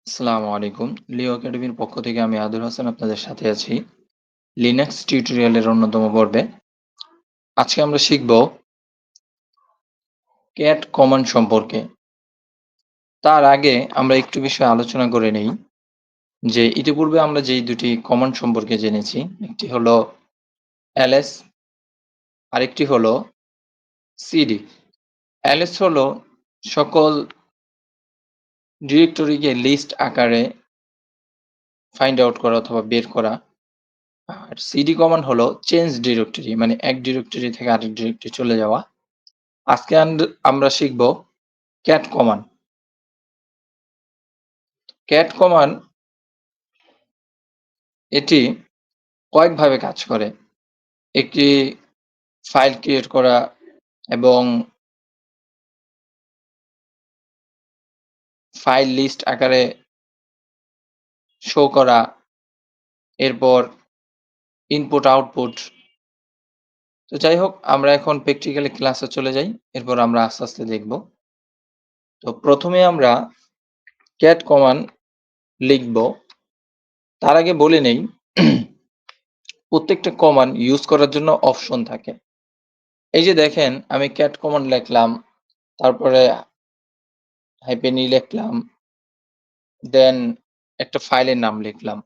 আসসালামু আলাইকুম। লিও একাডেমির পক্ষ থেকে আমি আদুল হাসান আপনাদের সাথে আছি। লিনাক্স টিউটোরিয়ালের অন্যতম পর্বে। আজকে আমরা শিখব ক্যাট কমান্ড সম্পর্কে। তার আগে আমরা একটু বিষয় আলোচনা করে নেই যে ইতিপূর্বে আমরা যেই দুটি কমান্ড সম্পর্কে জেনেছি, একটি হলো ls আরেকটি হলো cd। ls হলো সকল ডিরেক্টরিকে লিস্ট আকারে ফাইন্ড আউট করা অথবা বের করা। আর সিডি কমান্ড হলো চেঞ্জ ডিরেক্টরি, মানে এক ডিরেক্টরি থেকে আরেক ডিরেক্টরি চলে যাওয়া। আজকে আমরা শিখব ক্যাট কমান্ড। ক্যাট কমান্ড এটি কয়েকভাবে কাজ করে। একটি ফাইল ক্রিয়েট করা এবং ফাইল লিস্ট আকারে শো করা, এরপর ইনপুট আউটপুট। তো যাই হোক, আমরা এখন প্র্যাকটিক্যালি ক্লাসে চলে যাই, এরপর আমরা আস্তে আস্তে দেখব। তো প্রথমে আমরা ক্যাট কমান্ড লিখব। তার আগে বলে নেই প্রত্যেকটা কমান্ড ইউজ করার জন্য অপশন থাকে। এই যে দেখেন, আমি ক্যাট কমান্ড লিখলাম, তারপরে হাইফেন ই লিখলাম, দেন একটা ফাইলের নাম লিখলাম।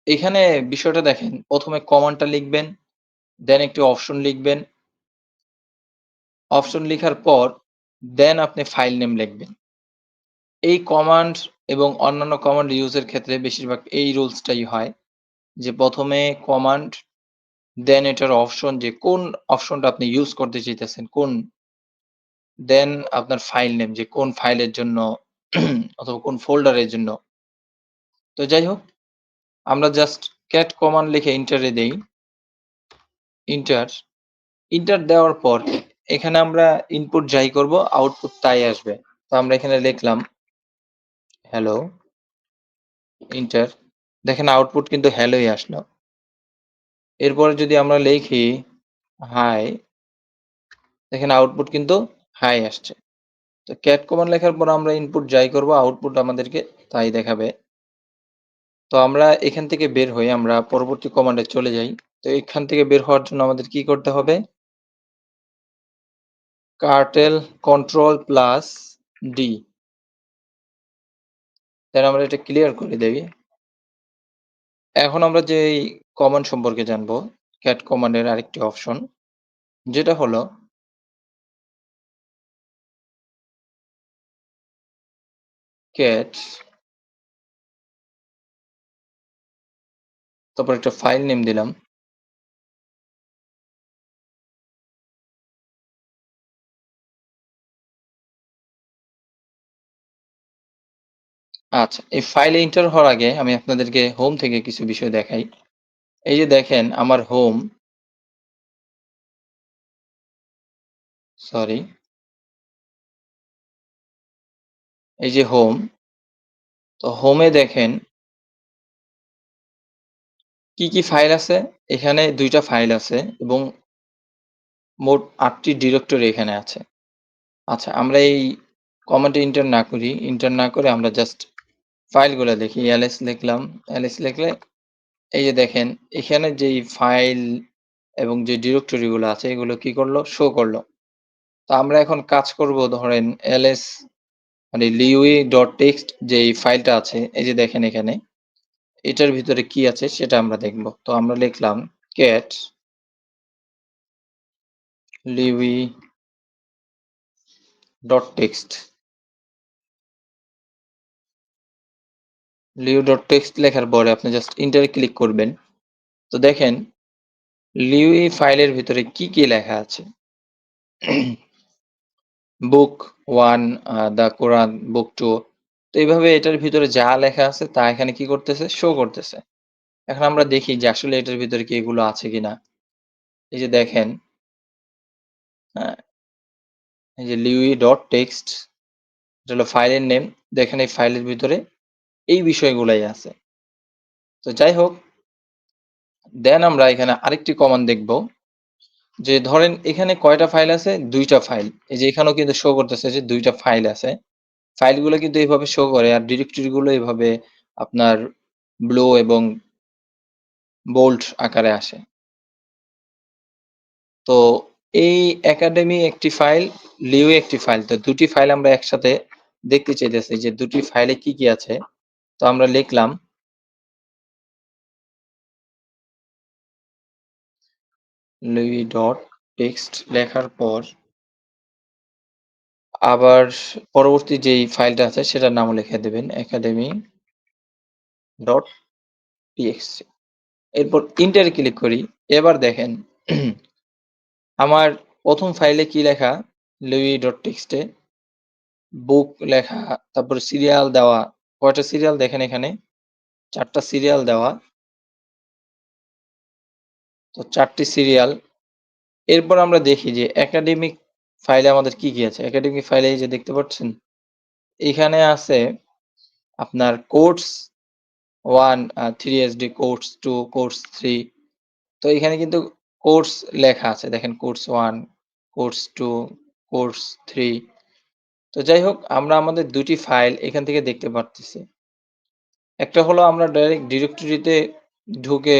এখানে বিষয়টা দেখেন, প্রথমে কমান্ডটা লিখবেন, দেন একটি অপশন লিখবেন, অপশন লিখার পর দেন আপনি ফাইল নেম লিখবেন। এই কমান্ড এবং অন্যান্য কমান্ড ইউজের ক্ষেত্রে বেশিরভাগ এই রুলসটাই হয় যে প্রথমে কমান্ড, দেন এটার অপশন, যে কোন অপশনটা আপনি ইউজ করতে চাইতেছেন, দেন আপনার ফাইল নেম, যে কোন ফাইলের জন্য অথবা কোন ফোল্ডারের জন্য। তো যাই হোক, আমরা জাস্ট ক্যাট কমান্ড লিখে এন্টারে দেই। এন্টার দেওয়ার পর এখানে আমরা ইনপুট যাই করব, আউটপুট তাই আসবে। তো আমরা এখানে লিখলাম হ্যালো, এন্টার। দেখেন আউটপুট কিন্তু হ্যালোই আসলো। এরপরে যদি আমরা লিখি হাই, দেখেন আউটপুট কিন্তু হাই আসছে। তো ক্যাট কমান্ড লেখার পর আমরা ইনপুট যাই করব, আউটপুট আমাদেরকে তাই দেখাবে। তো আমরা এখান থেকে বের হয়ে আমরা পরবর্তী কমান্ডে চলে যাই। তো এখান থেকে বের হওয়ার জন্য আমাদের কি করতে হবে? Cartel control plus D. Then আমরা এটা ক্লিয়ার করে দেই। এখন আমরা যে কমান্ড সম্পর্কে জানবো, ক্যাট কমান্ডের আরেকটি অপশন, যেটা হলো ক্যাট, তারপর একটা ফাইল নেম দিলাম। আচ্ছা, এই ফাইলে এন্টার হওয়ার আগে আমি আপনাদেরকে হোম থেকে কিছু বিষয় দেখাই। এই যে দেখেন আমার হোম, সরি, এই যে হোম। তো হোমে দেখেন কি কি ফাইল আছে। এখানে ২টা ফাইল আছে এবং মোট ৮টি ডিরেক্টরি এখানে আছে। আচ্ছা, আমরা এই কমান্ডে এন্টার না করি, এন্টার না করে আমরা জাস্ট ফাইলগুলা দেখি। ls লিখলাম, ls লিখলে এই যে দেখেন এখানে যেই ফাইল এবং যে ডিরেক্টরি গুলো আছে এগুলো কি করলো? শো করলো। তো আমরা এখন কাজ করব, ধরেন ls মানে lewe.txt যেই ফাইলটা আছে, এই যে দেখেন এখানে এটার ভিতরে কি আছে সেটা আমরা দেখব। তো আমরা লিখলাম cat lewe.txt। lewe.txt লেখার পরে আপনি জাস্ট এন্টারে ক্লিক করবেন। তো দেখেন lewe ফাইলের ভিতরে কি কি লেখা আছে। বুক 1, দ্য কোরান, বুক 2। তো এইভাবে এটার ভিতরে যা লেখা আছে তা এখানে কি করতেছে? শো করতেছে। এখন আমরা দেখি যে আসলে এটার ভিতরে কি এগুলো আছে কিনা। এই যে দেখেন, হ্যাঁ? এই যে lewe.txt, এটা হলো ফাইলের নেম। দেখেন এই ফাইলের ভিতরে এই বিষয়গুলাই আছে। তো যাই হোক, দেন আমরা এখানে আরেকটি কমান্ড দেখব, যে ধরেন এখানে কয়টা ফাইল আছে? ২টা ফাইল। এই যে এখানেও কিন্তু শো করতেছে যে ২টা ফাইল আছে। ফাইলগুলো কিন্তু এভাবে শো করে আর ডিরেক্টরি গুলো এভাবে আপনার ব্লু এবং বোল্ড আকারে আসে। তো এই একাডেমি একটি ফাইল, লিওয়ে একটি ফাইল। তো দুটি ফাইল আমরা একসাথে দেখতে চাইতেছি যে দুটি ফাইলে কি, কি আছে। তো আমরা লিখলাম lewe.text লেখার পর আবার পরবর্তী যেই ফাইলটা আছে সেটার নামও লিখে দেবেন academy.txt। এরপর এন্টারে ক্লিক করি। এবার দেখেন আমার ১ম ফাইলে কি লেখা lewe.txt এ বুক লেখা, তারপরে সিরিয়াল দেওয়া। কয়টা সিরিয়াল দেখেন এখানে? ৪ টা সিরিয়াল দেওয়া। তো ৪ টি সিরিয়াল। এরপর আমরা দেখি যে একাডেমিক ফাইলে আমাদের কি, কি আছে? একাডেমিক ফাইলে এই যে দেখতে পাচ্ছেন? এখানে আছে আপনার কোর্স 1 3 কোর্স 2 কোর্স 3। তো এখানে কিন্তু কোর্স লেখা আছে। দেখেন কোর্স 1, কোর্স 2, কোর্স 3। তো যাই হোক আমরা আমাদের ২ টি ফাইল এখান থেকে দেখতে পারতেছি। একটা হলো আমরা ডাইরেক্ট ডিরেক্টরিতে ঢুকে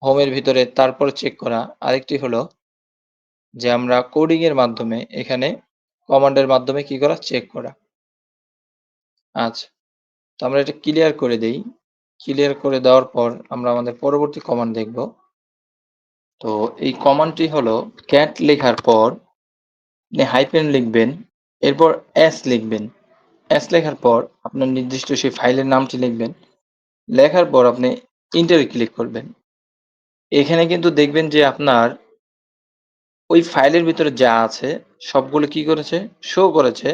হোমের ভিতরে তারপরে চেক করা। আরেকটি হলো যে আমরা কোডিং এর মাধ্যমে এখানে কমান্ডের মাধ্যমে কি করা? চেক করা। আচ্ছা। তো আমরা এটা ক্লিয়ার করে দেই। ক্লিয়ার করে দেওয়ার পর আমরা আমাদের পরবর্তী কমান্ড দেখব। তো এই কমান্ডটি হলো ক্যাট লেখার পর আপনি হাইফেন লিখবেন, এরপর এস লিখবেন। এস লেখার পর আপনার নির্দিষ্ট সেই ফাইলের নামটি লিখবেন। লেখার পর আপনি এন্টারে ক্লিক করবেন। এখানে কিন্তু দেখবেন যে আপনার ওই ফাইলের ভিতরে যা আছে সবগুলো কি করেছে? শো করেছে।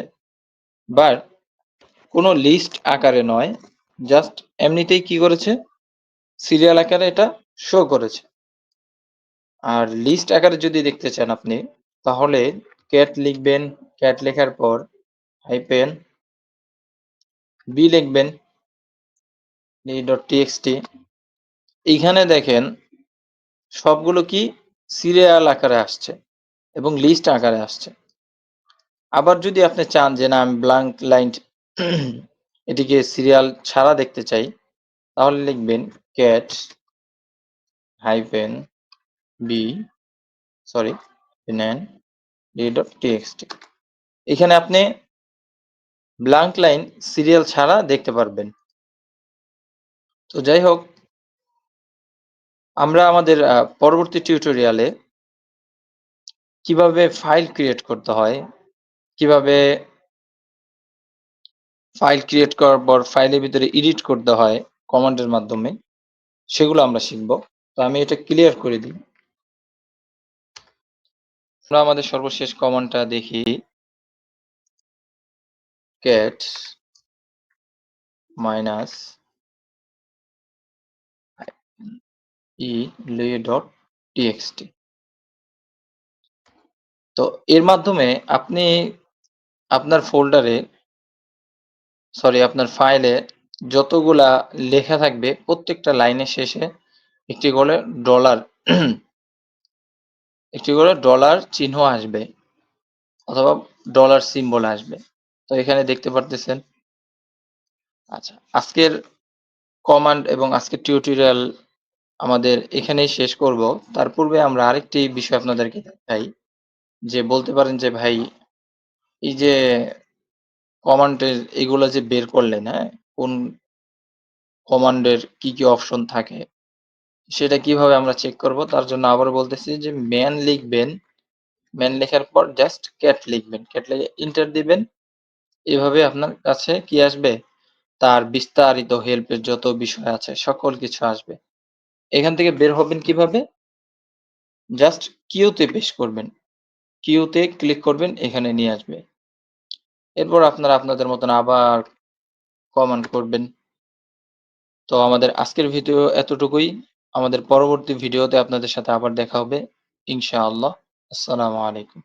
বাট কোনো লিস্ট আকারে নয়। জাস্ট এমনিতেই কি করেছে? সিরিয়াল আকারে এটা শো করেছে। আর লিস্ট আকারে যদি দেখতে চান আপনি তাহলে ক্যাট লিখবেন। ক্যাট লেখার পর হাইফেন বি লিখবেন lee.txt। এইখানে দেখেন সবগুলো কি সিরিয়াল আকারে আসছে এবং লিস্ট আকারে আসছে। আবার যদি আপনি চান যে না আমি ব্ল্যাঙ্ক লাইন এটিকে সিরিয়াল ছাড়া দেখতে চাই তাহলে লিখবেন ক্যাট হাইফেন বি সরি নেন lee.txt। এখানে আপনি ব্ল্যাঙ্ক লাইন সিরিয়াল ছাড়া দেখতে পারবেন। তো যাই হোক আমরা আমাদের পরবর্তী টিউটোরিয়ালে কিভাবে ফাইল ক্রিয়েট করতে হয়, কিভাবে ফাইল ক্রিয়েট করার পর ফাইলের ভিতরে এডিট করতে হয় কমান্ডের মাধ্যমে, সেগুলো আমরা শিখব। তো আমি এটা ক্লিয়ার করে দিই। আমরা আমাদের সর্বশেষ কমান্ডটা দেখি cat মাইনাস e lay.txt। তো এর মাধ্যমে আপনি আপনার ফোল্ডারে আপনার ফাইলে যতগুলা লেখা থাকবে প্রত্যেকটা লাইনের শেষে একটি করে ডলার একটি করে ডলার চিহ্ন আসবে অথবা ডলার সিম্বল আসবে। তো এখানে দেখতে পারতেছেন। আচ্ছা, আজকের কমান্ড এবং আজকের টিউটোরিয়াল আমাদের এখানেই শেষ করব। তার পূর্বে আমরা আরেকটি বিষয় আপনাদেরকে দেখাই যে বলতে পারেন যে ভাই এই যে কমান্ডের এগুলো যে বের করলেন, হ্যাঁ? কোন কমান্ডের কি, কি অপশন থাকে সেটা কিভাবে আমরা চেক করব তার জন্য আবারও বলতেছি যে ম্যান লিখবেন। ম্যান লেখার পর জাস্ট ক্যাট লিখবেন। ক্যাট লিখে এন্টার দিবেন। এভাবে আপনার কাছে কি আসবে? তার বিস্তারিত হেল্পের যত বিষয় আছে সকল কিছু আসবে। এখান থেকে বের হবেন কিভাবে? জাস্ট কিউতে পেস্ট করবেন। কিউতে ক্লিক করবেন, এখানে নিয়ে আসবে। এরপর আপনারা আপনাদের মতন আবার কমান্ড করবেন। তো আমাদের আজকের ভিডিও এতটুকুই। আমাদের পরবর্তী ভিডিওতে আপনাদের সাথে আবার দেখা হবে ইনশাআল্লাহ। আসসালামু আলাইকুম।